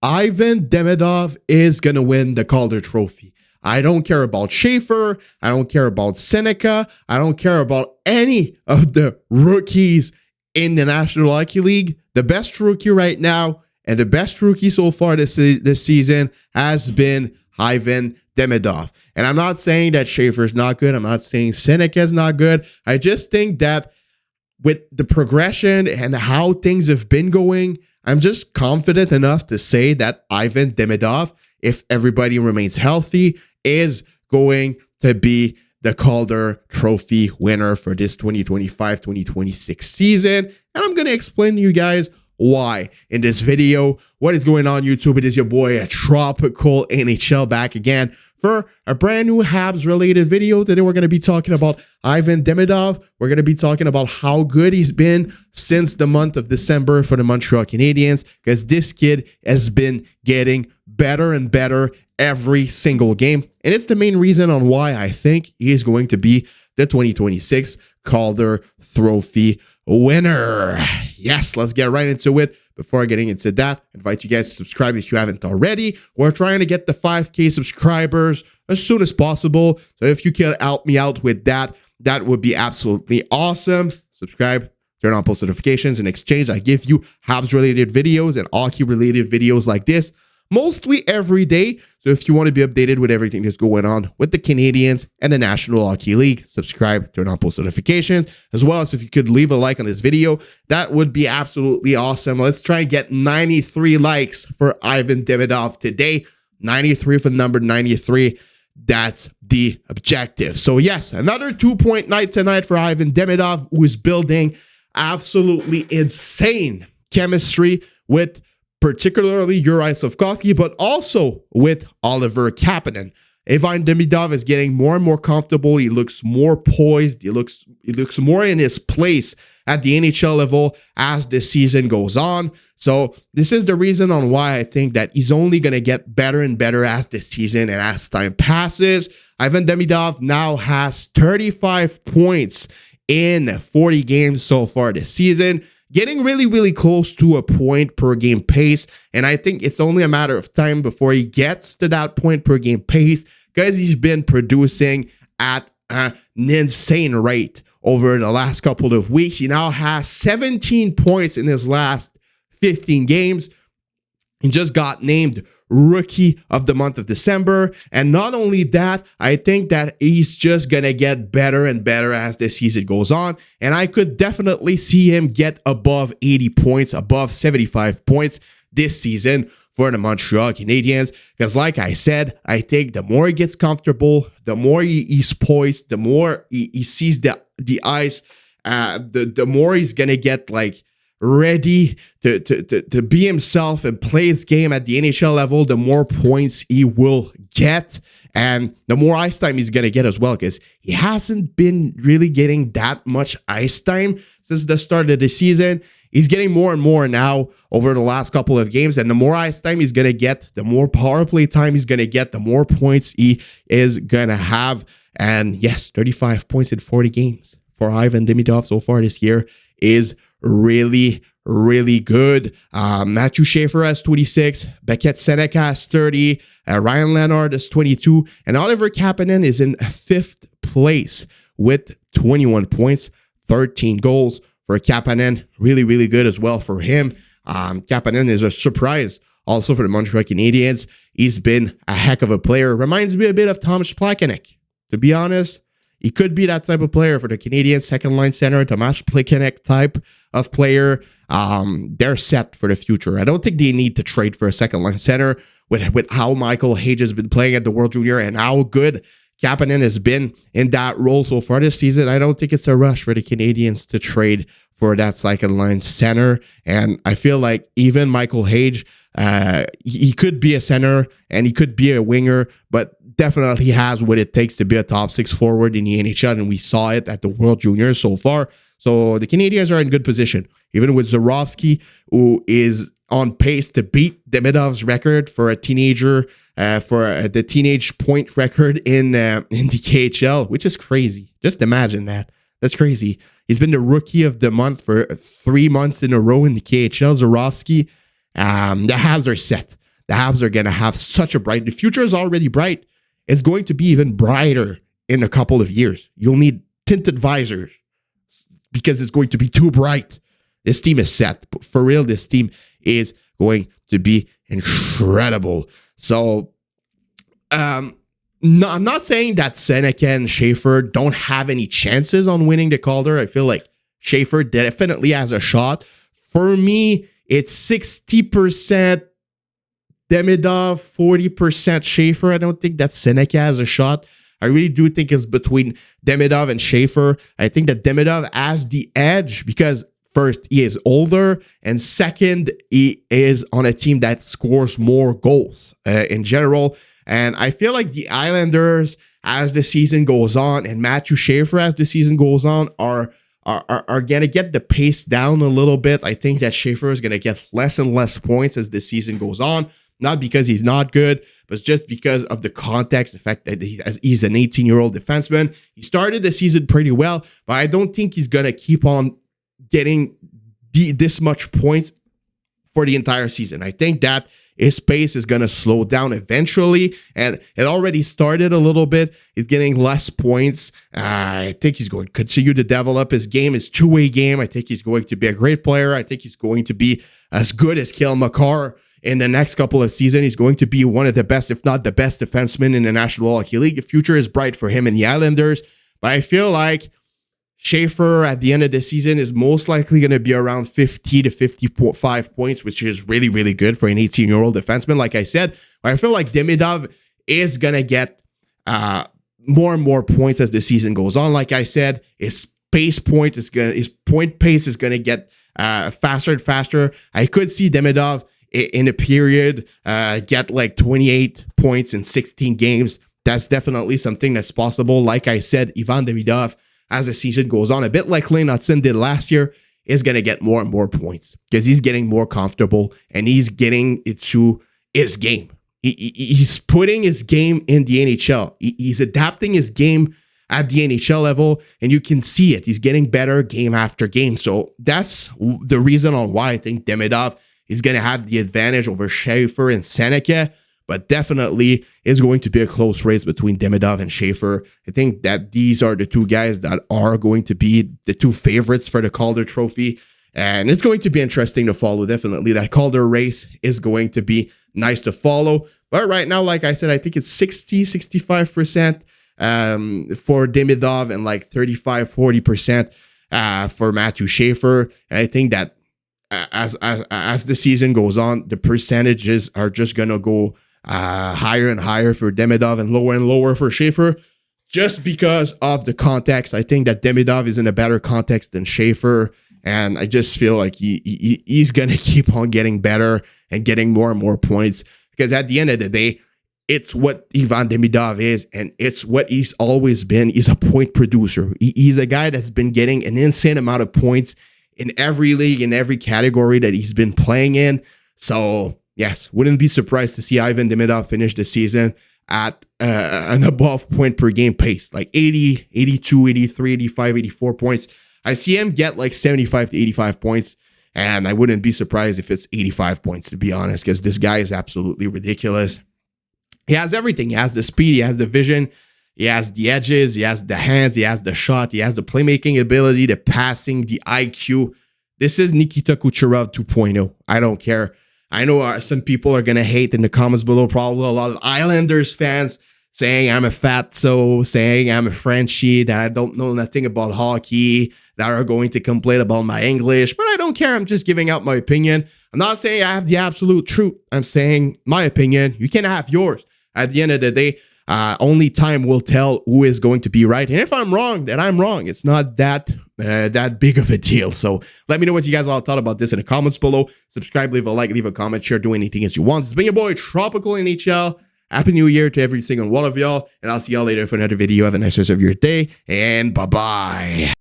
Ivan Demidov is going to win the Calder trophy. I don't care about Schaefer. I don't care about Seneca. I don't care about any of the rookies in the National Hockey League. The best rookie right now and the best rookie so far this season has been Ivan Demidov. And I'm not saying that Schaefer's not good. I'm not saying Seneca's not good. I just think that with the progression and how things have been going, I'm just confident enough to say that Ivan Demidov, if everybody remains healthy, is going to be the Calder Trophy winner for this 2025-2026 season. And I'm going to explain to you guys why in this video. What is going on, YouTube? It is your boy, Tropical NHL, back again for a brand new Habs related video. Today we're going to be talking about Ivan Demidov. We're going to be talking about how good he's been since the month of December for the Montreal Canadiens, because this kid has been getting better and better every single game. And it's the main reason on why I think he is going to be the 2026 Calder Trophy winner. Yes, let's get right into it. Before getting into that, I invite you guys to subscribe if you haven't already. We're trying to get the 5K subscribers as soon as possible. So if you can help me out with that, that would be absolutely awesome. Subscribe, turn on post notifications. In exchange, I give you Habs-related videos and hockey-related videos like this mostly every day. So if you want to be updated with everything that's going on with the Canadiens and the National Hockey League, subscribe, turn on post notifications, as well as if you could leave a like on this video, that would be absolutely awesome. Let's try and get 93 likes for Ivan Demidov today. 93 for the number 93. That's the objective. So yes, another 2-point night tonight for Ivan Demidov, who is building absolutely insane chemistry with particularly Juraj Slafkovsky, but also with Oliver Kapanen. Ivan Demidov is getting more and more comfortable. He looks more poised. He looks more in his place at the NHL level as the season goes on. So this is the reason on why I think that he's only going to get better and better as the season and as time passes. Ivan Demidov now has 35 points in 40 games so far this season, getting really, really close to a point per game pace. And I think it's only a matter of time before he gets to that point per game pace, because he's been producing at an insane rate over the last couple of weeks. He now has 17 points in his last 15 games. He just got named Rookie of the month of December. And not only that, I think that he's just going to get better and better as the season goes on. And I could definitely see him get above 80 points, above 75 points this season for the Montreal Canadiens. Because like I said, I think the more he gets comfortable, the more he's poised, the more he sees the ice, the more he's going to get like ready to be himself and play his game at the NHL level, the more points he will get and the more ice time he's going to get as well, because he hasn't been really getting that much ice time since the start of the season. He's getting more and more now over the last couple of games, and the more ice time he's going to get, the more power play time he's going to get, the more points he is going to have. And yes, 35 points in 40 games for Ivan Demidov so far this year is really, really good. Matthew Schaefer has 26, Beckett Seneca has 30, Ryan Leonard has 22, and Oliver Kapanen is in 5th place with 21 points, 13 goals for Kapanen. Really, really good as well for him. Kapanen is a surprise also for the Montreal Canadiens. He's been a heck of a player. Reminds me a bit of Tomas Plekanec, to be honest. He could be that type of player for the Canadiens, second line center, Tomas Plekanec type of player. They're set for the future. I don't think they need to trade for a second line center with how Michael Hage has been playing at the World Junior and how good Kapanen has been in that role so far this season. I don't think it's a rush for the Canadiens to trade for that second line center. And I feel like even Michael Hage, he could be a center and he could be a winger, but definitely has what it takes to be a top 6 forward in the NHL, and we saw it at the World Juniors so far. So the Canadiens are in good position, even with Zorowski, who is on pace to beat Demidov's record for a teenager, for the teenage point record in the KHL, which is crazy. Just imagine that. That's crazy. He's been the Rookie of the Month for 3 months in a row in the KHL. Zorowski, the Habs are set. the Habs are going to have such a bright, the future is already bright. It's going to be even brighter in a couple of years. You'll need tinted visors because it's going to be too bright. This team is set. For real, this team is going to be incredible. So, no, I'm not saying that Seneca and Schaefer don't have any chances on winning the Calder. I feel like Schaefer definitely has a shot. For me, it's 60% Demidov, 40% Schaefer. I don't think that Seneca has a shot. I really do think it's between Demidov and Schaefer. I think that Demidov has the edge because first, he is older, and second, he is on a team that scores more goals in general. And I feel like the Islanders, as the season goes on, and Matthew Schaefer, as the season goes on, are going to get the pace down a little bit. I think that Schaefer is going to get less and less points as the season goes on. Not because he's not good, but just because of the context, the fact that he's an 18-year-old defenseman. He started the season pretty well, but I don't think he's going to keep on getting this much points for the entire season. I think that his pace is going to slow down eventually, and it already started a little bit. He's getting less points. I think he's going to continue to develop his game, his two-way game. I think he's going to be a great player. I think he's going to be as good as Cale Makar in the next couple of seasons. He's going to be one of the best, if not the best defenseman in the National Hockey League. The future is bright for him and the Islanders, but I feel like Schaefer at the end of the season is most likely going to be around 50 to 55 points, which is really, really good for an 18-year-old defenseman. Like I said, I feel like Demidov is going to get more and more points as the season goes on. Like I said, his point pace is going to get faster and faster. I could see Demidov in a period get like 28 points in 16 games. That's definitely something that's possible. Like I said, Ivan Demidov, as the season goes on, a bit like Lane Hudson did last year, is going to get more and more points because he's getting more comfortable and he's getting into his game. He's putting his game in the NHL. He's adapting his game at the NHL level, and you can see it. He's getting better game after game. So that's the reason on why I think Demidov is going to have the advantage over Schaefer and Seneca, but definitely is going to be a close race between Demidov and Schaefer. I think that these are the two guys that are going to be the two favorites for the Calder Trophy, and it's going to be interesting to follow. Definitely, that Calder race is going to be nice to follow. But right now, like I said, I think it's 65% for Demidov and like 35-40% for Matthew Schaefer. And I think that as the season goes on, the percentages are just gonna go higher and higher for Demidov and lower for Schaefer, just because of the context. I think that Demidov is in a better context than Schaefer, and I just feel like he's gonna keep on getting better and getting more and more points, because at the end of the day, it's what Ivan Demidov is, and it's what he's always been. He's a point producer. He's a guy that's been getting an insane amount of points in every league, in every category that he's been playing in. So yes, wouldn't be surprised to see Ivan Demidov finish the season at an above point per game pace, like 80, 82, 83, 85, 84 points. I see him get like 75 to 85 points, and I wouldn't be surprised if it's 85 points, to be honest, because this guy is absolutely ridiculous. He has everything. He has the speed, he has the vision, he has the edges, he has the hands, he has the shot, he has the playmaking ability, the passing, the IQ. This is Nikita Kucherov 2.0. I don't care. I know some people are going to hate in the comments below, probably a lot of Islanders fans saying I'm a fatso, saying I'm a Frenchie, that I don't know nothing about hockey, that are going to complain about my English, but I don't care. I'm just giving out my opinion. I'm not saying I have the absolute truth. I'm saying my opinion. You can have yours. At the end of the day, only time will tell who is going to be right. And if I'm wrong, then I'm wrong. It's not that big of a deal. So let me know what you guys all thought about this in the comments below. Subscribe, leave a like, leave a comment, share, do anything as you want. It's been your boy, Tropical NHL. Happy New Year to every single one of y'all. And I'll see y'all later for another video. Have a nice rest of your day. And bye-bye.